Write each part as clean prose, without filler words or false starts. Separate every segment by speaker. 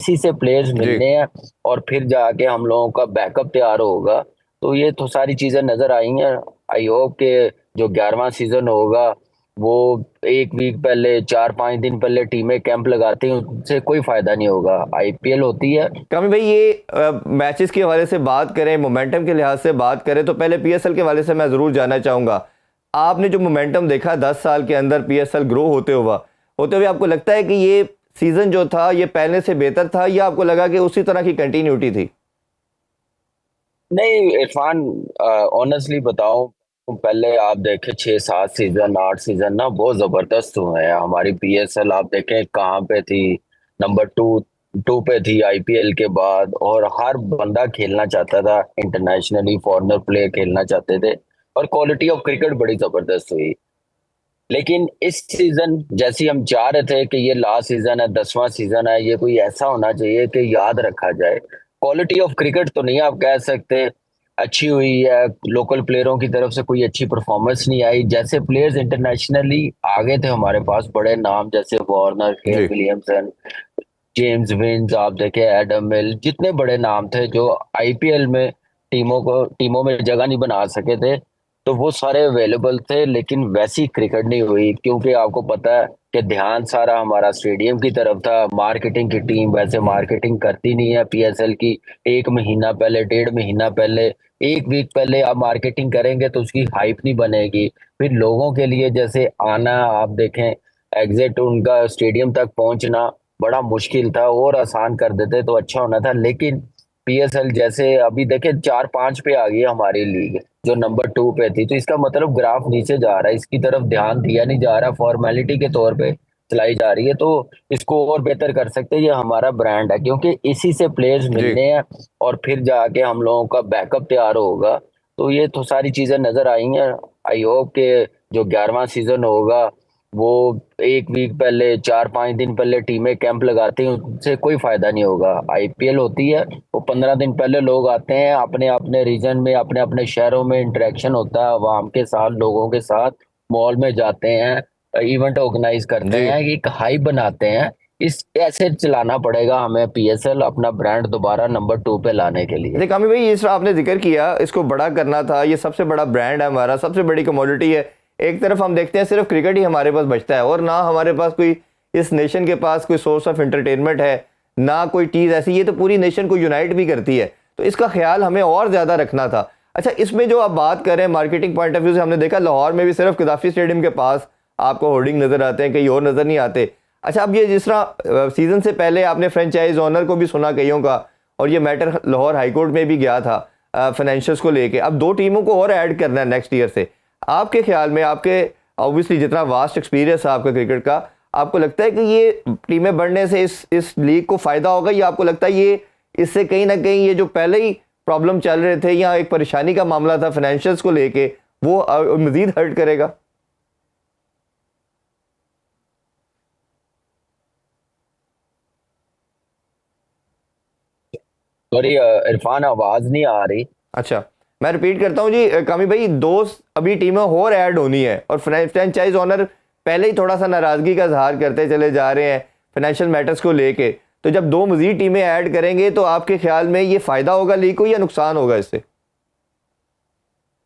Speaker 1: इसी से प्लेयर्स
Speaker 2: जी।
Speaker 1: मिलने हैं और फिर जाके हम लोगों का बैकअप तैयार होगा। तो ये तो सारी चीजें नजर आई हैं। आई होप के जो 11वां सीजन होगा वो एक वीक पहले 4-5 दिन पहले टीमें कैंप लगाती हैं, उससे कोई फायदा नहीं होगा। आईपीएल होती है।
Speaker 2: कामी भाई, ये मैचेस के हवाले से बात करें, मोमेंटम के लिहाज से बात करें, तो पहले पीएसएल के हवाले से मैं ज़रूर जानना चाहूँगा। आपने जो मोमेंटम देखा 10 साल के अंदर पीएसएल ग्रो होते हुए आपको लगता है कि ये सीज़न जो था ये पहले से बेहतर था, या आपको लगा कि उसी तरह की कंटिन्यूटी थी?
Speaker 1: नहीं इरफान, ऑनेस्टली बताऊं, पहले आप देखें 6-7 सीजन 8 सीजन ना बहुत जबरदस्त हुए हैं। हमारी पीएसएल आप देखें कहाँ पे थी, नंबर टू पे थी आईपीएल के बाद, और हर बंदा खेलना चाहता था इंटरनेशनली, फॉरेनर प्लेयर खेलना चाहते थे और क्वालिटी ऑफ क्रिकेट बड़ी जबरदस्त हुई। लेकिन इस सीजन जैसी हम चाह रहे थे कि ये लास्ट सीजन है, 10वां सीजन है, ये कोई ऐसा होना चाहिए कि याद रखा जाए। क्वालिटी ऑफ क्रिकेट तो नहीं आप कह सकते अच्छी हुई है, लोकल प्लेयरों की तरफ से कोई अच्छी परफॉर्मेंस नहीं आई। जैसे प्लेयर्स इंटरनेशनली आगे थे हमारे पास बड़े नाम, जैसे वार्नर, केन
Speaker 2: जी।
Speaker 1: विलियमसन, जेम्स विंस, आप देखे एडम मिल, जितने बड़े नाम थे जो आईपीएल में टीमों में जगह नहीं बना सके थे, तो वो सारे अवेलेबल थे। लेकिन वैसी क्रिकेट नहीं हुई, क्योंकि आपको पता है कि ध्यान सारा हमारा स्टेडियम की तरफ था। मार्केटिंग की टीम वैसे मार्केटिंग करती नहीं है पीएसएल की। एक महीना पहले, 1.5 महीना पहले, एक वीक पहले आप मार्केटिंग करेंगे तो उसकी हाइप नहीं बनेगी। फिर लोगों के लिए जैसे आना, आप देखें एग्जिट उनका स्टेडियम तक पहुंचना बड़ा मुश्किल था, और आसान कर देते तो अच्छा होना था। लेकिन पीएसएल जैसे अभी देखे 4-5 पे आ गई हमारी लीग, जो नंबर 2 पे थी, तो इसका मतलब ग्राफ नीचे जा रहा है, इसकी तरफ ध्यान दिया नहीं जा रहा, फॉर्मेलिटी के तौर पे चलाई जा रही है। तो इसको और बेहतर कर सकते हैं, ये हमारा ब्रांड है, क्योंकि इसी से प्लेयर्स
Speaker 2: जी।
Speaker 1: मिलने हैं और फिर जाके हम लोगों का बैकअप तैयार होगा। तो ये तो सारी चीजें नजर आई हैं। आई होप के जो 11वां सीजन होगा वो एक वीक पहले 4-5 दिन पहले टीमें कैंप लगाती हैं, उससे कोई फायदा नहीं होगा। आईपीएल होती है, वो 15 दिन पहले लोग आते हैं, अपने अपने रीजन में, अपने अपने शहरों में इंटरेक्शन होता है अवाम के साथ, लोगों के साथ, मॉल में जाते हैं, इवेंट ऑर्गेनाइज करते
Speaker 2: जी।
Speaker 1: हैं, एक हाइप बनाते हैं। इस ऐसे चलाना पड़ेगा हमें पीएसएल, अपना ब्रांड दोबारा नंबर 2 पे लाने के लिए।
Speaker 2: अच्छा कामी भाई, इस आपने जिक्र किया, इसको बड़ा करना था, ये सबसे बड़ा ब्रांड है हमारा, सबसे बड़ी कमोडिटी है। एक तरफ हम देखते हैं सिर्फ क्रिकेट ही हमारे पास बचता है, और ना हमारे पास कोई, इस नेशन के पास कोई सोर्स ऑफ एंटरटेनमेंट है, ना कोई चीज़ ऐसी, ये तो पूरी नेशन को यूनाइट भी करती है। तो इसका ख्याल हमें और ज़्यादा रखना था। अच्छा, इसमें जो आप बात करें मार्केटिंग पॉइंट ऑफ व्यू से, हमने देखा लाहौर में भी सिर्फ कदाफी स्टेडियम के पास आपको होर्डिंग नज़र आते हैं, कहीं और नज़र नहीं आते। अच्छा, अब ये जिस तरह सीज़न से पहले आपने फ्रेंचाइज ओनर को भी सुना कईयों का, और ये मैटर लाहौर हाई कोर्ट में भी गया था फाइनेंशियल्स को लेके, अब 2 टीमों को और ऐड करना है नेक्स्ट ईयर से। आपके ख्याल में, आपके ऑब्वियसली जितना वास्ट एक्सपीरियंस है आपका क्रिकेट का, आपको लगता है कि ये टीमें बढ़ने से इस लीग को फ़ायदा होगा, या आपको लगता है ये इससे कहीं ना कहीं ये जो पहले ही प्रॉब्लम चल रहे थे या एक परेशानी का मामला था फाइनेंशियल्स को लेके, वो मज़ीद हर्ट करेगा?
Speaker 1: सॉरी इरफान, आवाज नहीं आ रही।
Speaker 2: अच्छा, मैं रिपीट करता हूँ जी, कामी भाई, दो अभी टीमें और ऐड होनी है, और फ्रेंचाइज ओनर पहले ही थोड़ा सा नाराज़गी का इजहार करते चले जा रहे हैं फाइनेंशियल मैटर्स को लेके। तो जब 2 मजीद टीमें ऐड करेंगे, तो आपके ख्याल में ये फ़ायदा होगा लीग को, या नुकसान होगा इससे?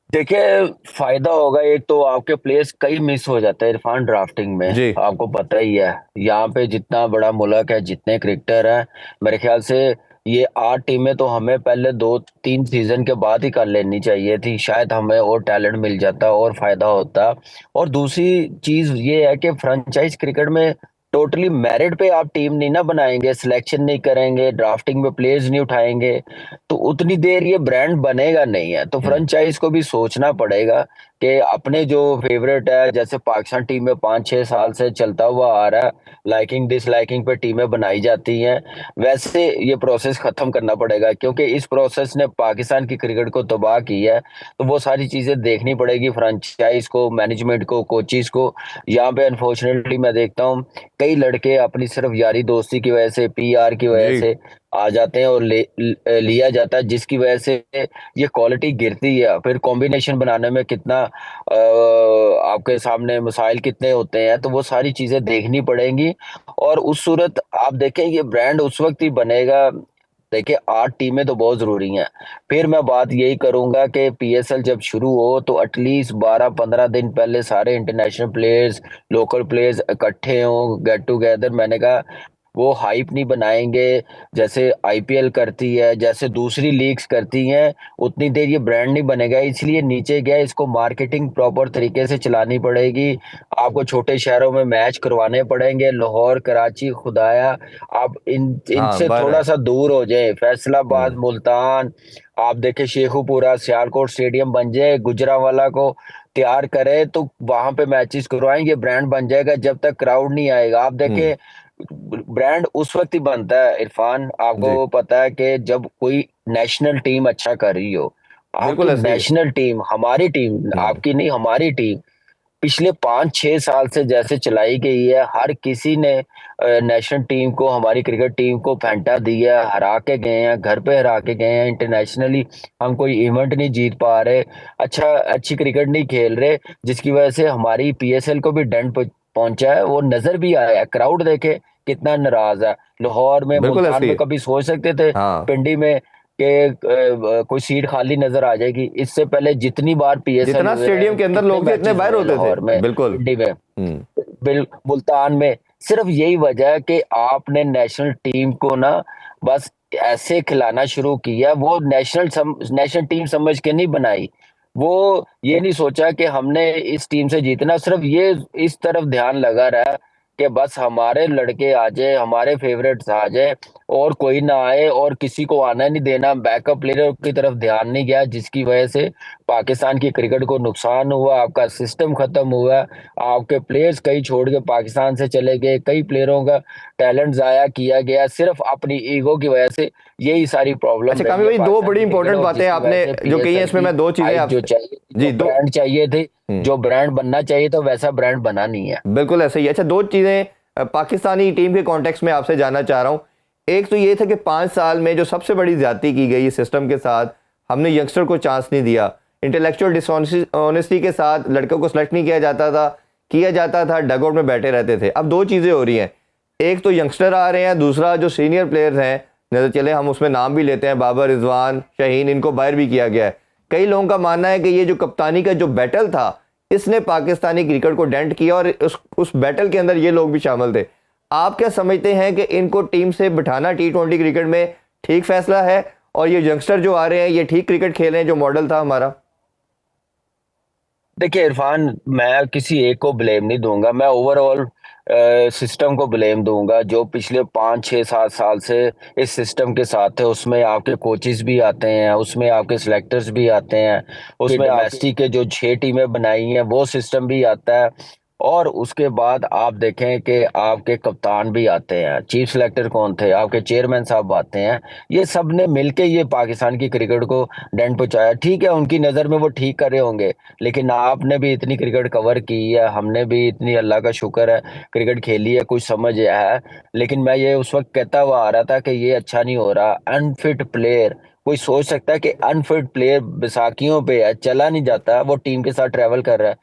Speaker 1: देखिए फायदा होगा, एक तो आपके प्लेयर्स कई मिस हो जाते हैं इरफान ड्राफ्टिंग में।
Speaker 2: जी।
Speaker 1: आपको पता ही है यहाँ पे जितना बड़ा मुल्क है, जितने क्रिकेटर हैं, मेरे ख्याल से ये 8 टीमें तो हमें पहले 2-3 सीजन के बाद ही कर लेनी चाहिए थी, शायद हमें और टैलेंट मिल जाता और फायदा होता। और दूसरी चीज ये है कि फ्रेंचाइज क्रिकेट में टोटली मेरिट पे आप टीम नहीं ना बनाएंगे, सिलेक्शन नहीं करेंगे, ड्राफ्टिंग में प्लेयर्स नहीं उठाएंगे, तो उतनी देर ये ब्रांड बनेगा नहीं है। तो
Speaker 2: हम्म।
Speaker 1: फ्रेंचाइज को भी सोचना पड़ेगा कि अपने जो फेवरेट है, जैसे पाकिस्तान टीम में 5-6 साल से चलता हुआ आ रहा है, लाइकिंग डिसलाइकिंग पे टीमें बनाई जाती हैं, वैसे ये प्रोसेस खत्म करना पड़ेगा, क्योंकि इस प्रोसेस ने पाकिस्तान की क्रिकेट को तबाह की है। तो वो सारी चीजें देखनी पड़ेगी फ्रेंचाइज को, मैनेजमेंट को, कोचिज को। यहाँ पे अनफॉर्चुनेटली मैं देखता हूँ कई लड़के अपनी सिर्फ यारी दोस्ती की वजह से, पीआर की वजह
Speaker 2: जी।
Speaker 1: से आ जाते हैं और लिया जाता है, जिसकी वजह से ये क्वालिटी गिरती है। फिर कॉम्बिनेशन बनाने में कितना आपके सामने मसाइल कितने होते हैं, तो वो सारी चीजें देखनी पड़ेंगी। और उस सूरत आप देखें ये ब्रांड उस वक्त ही बनेगा। देखिए 8 टीमें तो बहुत ज़रूरी हैं। फिर मैं बात यही करूँगा कि पीएसएल जब शुरू हो तो एटलीस्ट 12-15 दिन पहले सारे इंटरनेशनल प्लेयर्स, लोकल प्लेयर्स इकट्ठे हों, गेट टुगेदर। मैंने कहा वो हाइप नहीं बनाएँगे, जैसे आईपीएल करती है, जैसे दूसरी लीग्स करती हैं, उतनी देर ये ब्रांड नहीं बनेगा। इसलिए नीचे गया, इसको मार्केटिंग प्रॉपर तरीके से चलानी पड़ेगी। आपको छोटे शहरों में मैच करवाने पड़ेंगे, लाहौर, कराची, खुदाया आप
Speaker 2: हाँ
Speaker 1: इनसे
Speaker 2: बर है।
Speaker 1: थोड़ा-सा दूर हो जाएँ। फैसलाबाद,
Speaker 2: हम्म।
Speaker 1: मुल्तान, आप देखें शेखुपुरा, सियालकोट स्टेडियम बन जाए, गुजरांवाला को तैयार करें, तो वहाँ पे मैचेस करवाएँ, ब्रांड बन जाएगा। जब तक क्राउड नहीं आएगा, आप
Speaker 2: हम्म।
Speaker 1: देखें ब्रांड उस वक्त ही बनता है इरफान,
Speaker 2: जी
Speaker 1: आपको पता है कि जब कोई नेशनल टीम अच्छा कर रही हो। आपकी
Speaker 2: बिल्कुल ऐसे ही है।
Speaker 1: नेशनल टीम, हमारी टीम,
Speaker 2: हम्म।
Speaker 1: आपकी नहीं हमारी टीम पिछले 5-6 साल से जैसे चलाई गई है, हर किसी ने नेशनल टीम को, हमारी क्रिकेट टीम को फेंटा दिया है, हरा के गए हैं, घर पे हरा के गए हैं। इंटरनेशनली हम कोई इवेंट नहीं जीत पा रहे, अच्छी क्रिकेट नहीं खेल रहे, जिसकी वजह से हमारी पीएसएल को भी डेंट पहुंचा है। वो नजर भी आया है, क्राउड देखे कितना नाराज है। लाहौर में,
Speaker 2: बिल्कुल
Speaker 1: मुल्तान
Speaker 2: ऐसे ही
Speaker 1: में
Speaker 2: है।
Speaker 1: कभी सोच सकते थे
Speaker 2: हाँ
Speaker 1: पिंडी में कि कोई सीट खाली नजर आ जाएगी? इससे पहले जितनी बार पीएसएल
Speaker 2: जितना
Speaker 1: हुए
Speaker 2: स्टेडियम
Speaker 1: हैं,
Speaker 2: के अंदर
Speaker 1: कितने
Speaker 2: लोग थे इतने
Speaker 1: मैचेस
Speaker 2: बाहर
Speaker 1: हुए हैं
Speaker 2: होते थे।
Speaker 1: लाहौर में,
Speaker 2: बिल्कुल।
Speaker 1: पिंडी में,
Speaker 2: हम्म।
Speaker 1: मुल्तान में। सिर्फ यही वजह है कि आपने नेशनल टीम को ना बस ऐसे खिलाना शुरू किया। वो नेशनल टीम समझ के नहीं बनाई। वो ये नहीं सोचा कि हमने इस टीम से जीतना, सिर्फ ये इस तरफ ध्यान लगा रहा कि बस हमारे लड़के आ जाए, हमारे फेवरेट्स आ जाए, और कोई ना आए, और किसी को आना नहीं देना। बैकअप प्लेयर की तरफ ध्यान नहीं गया, जिसकी वजह से पाकिस्तान की क्रिकेट को नुकसान हुआ, आपका सिस्टम खत्म हुआ। आपके प्लेयर्स कई छोड़ के पाकिस्तान से चले गए, कई प्लेयरों का टैलेंट ज़ाया किया गया सिर्फ अपनी ईगो की वजह से। यही सारी
Speaker 2: अच्छा
Speaker 1: प्रॉब्लम रही
Speaker 2: कामी
Speaker 1: है
Speaker 2: भाई, दो
Speaker 1: पाकिस्तान
Speaker 2: बड़ी
Speaker 1: की क्रिकेट,
Speaker 2: इंपॉर्टेंट
Speaker 1: और
Speaker 2: बातें
Speaker 1: जिसकी वजह
Speaker 2: आपने
Speaker 1: से
Speaker 2: जो कही हैं,
Speaker 1: पीएसएल
Speaker 2: इसमें
Speaker 1: की
Speaker 2: मैं दो चीजें
Speaker 1: हाइप जो
Speaker 2: आपसे।
Speaker 1: चाहिए थी,
Speaker 2: जी
Speaker 1: जो
Speaker 2: दो।
Speaker 1: ब्रांड चाहिए थे,
Speaker 2: हम्म।
Speaker 1: जो ब्रांड बनना चाहिए था, वैसा ब्रांड बना नहीं है।
Speaker 2: बिल्कुल ऐसे ही। अच्छा दो चीजें पाकिस्तानी टीम के कॉन्टेक्स्ट में आपसे जानना चाह रहा हूं। एक तो ये था कि 5 साल में जो सबसे बड़ी ज्यादती की गई सिस्टम के साथ, हमने यंगस्टर को चांस नहीं दिया। इंटेलेक्चुअल डिसऑनेस्टी के साथ लड़कों को सेलेक्ट नहीं किया जाता था, डगआउट में बैठे रहते थे। अब दो चीजें हो रही हैं, एक तो यंगस्टर आ रहे हैं, दूसरा जो सीनियर प्लेयर्स हैं, नजर चले हम उसमें नाम भी लेते हैं, बाबर, रिजवान, शाहीन, इनको बाहर भी किया गया है। कई लोगों का मानना है कि ये जो कप्तानी का जो बैटल था, इसने पाकिस्तानी क्रिकेट को डेंट किया, और उस बैटल के अंदर ये लोग भी शामिल थे। आप क्या समझते हैं कि इनको टीम से बिठाना T20 क्रिकेट में ठीक फैसला है, और ये यंगस्टर जो आ रहे हैं ये ठीक क्रिकेट खेल रहे हैं जो मॉडल था हमारा?
Speaker 1: देखिए इरफान, मैं किसी एक को ब्लेम नहीं दूंगा, मैं ओवरऑल सिस्टम को ब्लेम दूंगा, जो पिछले 5-6-7 साल से इस सिस्टम के साथ है। उसमें आपके कोचेस भी आते हैं, उसमें आपके सिलेक्टर्स भी आते हैं, उसमें डोमेस्टिक के जो 6 टीमें बनाई हैं वो सिस्टम भी आता है। और उसके बाद आप देखें कि आपके कप्तान भी आते हैं, चीफ सिलेक्टर कौन थे, आपके चेयरमैन साहब आते हैं। ये सब ने मिलके ये पाकिस्तान की क्रिकेट को डेंट पहुंचाया। ठीक है, उनकी नज़र में वो ठीक कर रहे होंगे, लेकिन आपने भी इतनी क्रिकेट कवर की है, हमने भी इतनी, अल्लाह का शुक्र है, क्रिकेट खेली है, कुछ समझ है। लेकिन मैं ये उस वक्त कहता हुआ आ रहा था कि ये अच्छा नहीं हो रहा। अनफिट प्लेयर, कोई सोच सकता है कि अनफिट प्लेयर बैसाखियों पे है, चला नहीं जाता, वो टीम के साथ ट्रैवल कर रहा है,